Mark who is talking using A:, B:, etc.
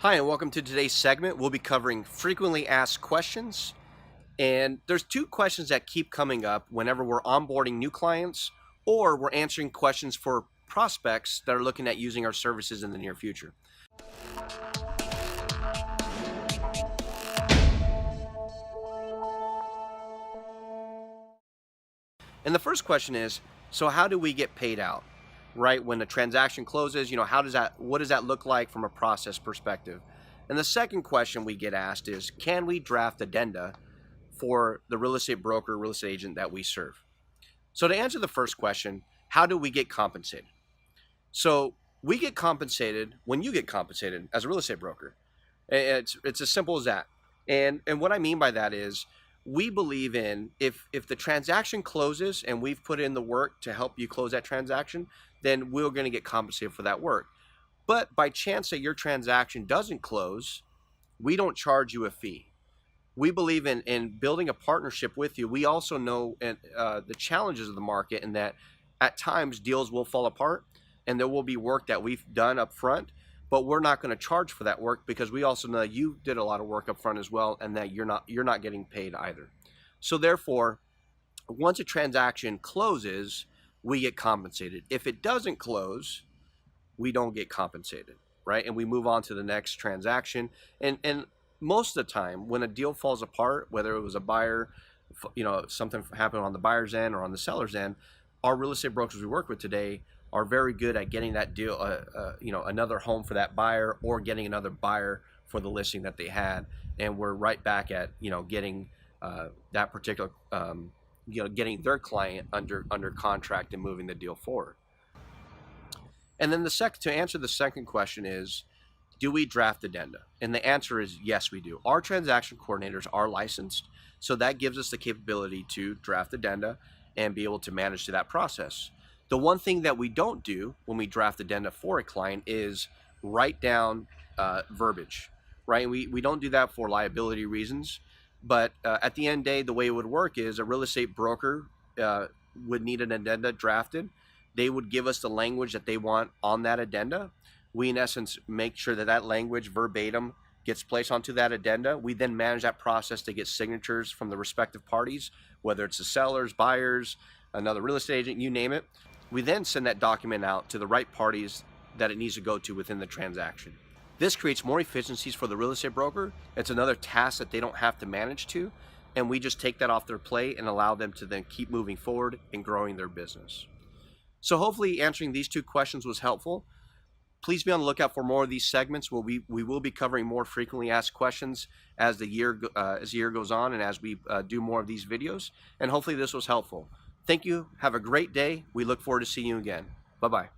A: Hi, and welcome to today's segment. We'll be covering frequently asked questions. And there's two questions that keep coming up whenever we're onboarding new clients or we're answering questions for prospects that are looking at using our services in the near future. And the first question is, so how do we get paid out? Right? When the transaction closes, what does that look like from a process perspective? And the second question we get asked is, can we draft addenda for the real estate broker, real estate agent that we serve? So to answer the first question, how do we get compensated? So we get compensated when you get compensated as a real estate broker. It's as simple as that. And what I mean by that is we believe in if the transaction closes and we've put in the work to help you close that transaction, then we're going to get compensated for that work. But by chance that your transaction doesn't close, we don't charge you a fee. We believe in building a partnership with you. We also know the challenges of the market, and that at times deals will fall apart and there will be work that we've done up front, but we're not going to charge for that work because we also know that you did a lot of work up front as well, and that you're not getting paid either. So therefore, once a transaction closes, we get compensated. If it doesn't close, we don't get compensated, right? And we move on to the next transaction. And most of the time when a deal falls apart, whether it was a buyer, something happened on the buyer's end or on the seller's end, our real estate brokers we work with today are very good at getting that deal, another home for that buyer, or getting another buyer for the listing that they had. And we're right back at, getting that particular, getting their client under contract and moving the deal forward. And then to answer the second question is, do we draft addenda? And the answer is yes, we do. Our transaction coordinators are licensed, so that gives us the capability to draft addenda and be able to manage to that process. The one thing that we don't do when we draft addenda for a client is write down verbiage, right? We don't do that for liability reasons, but at the end of the day, the way it would work is a real estate broker would need an addenda drafted. They would give us the language that they want on that addenda. We, in essence, make sure that that language verbatim gets placed onto that addenda. We then manage that process to get signatures from the respective parties, whether it's the sellers, buyers, another real estate agent, you name it. We then send that document out to the right parties that it needs to go to within the transaction. This creates more efficiencies for the real estate broker. It's another task that they don't have to manage to, and we just take that off their plate and allow them to then keep moving forward and growing their business. So hopefully answering these two questions was helpful. Please be on the lookout for more of these segments where we will be covering more frequently asked questions as the year goes on, and as we do more of these videos. And hopefully this was helpful. Thank you. Have a great day. We look forward to seeing you again. Bye-bye.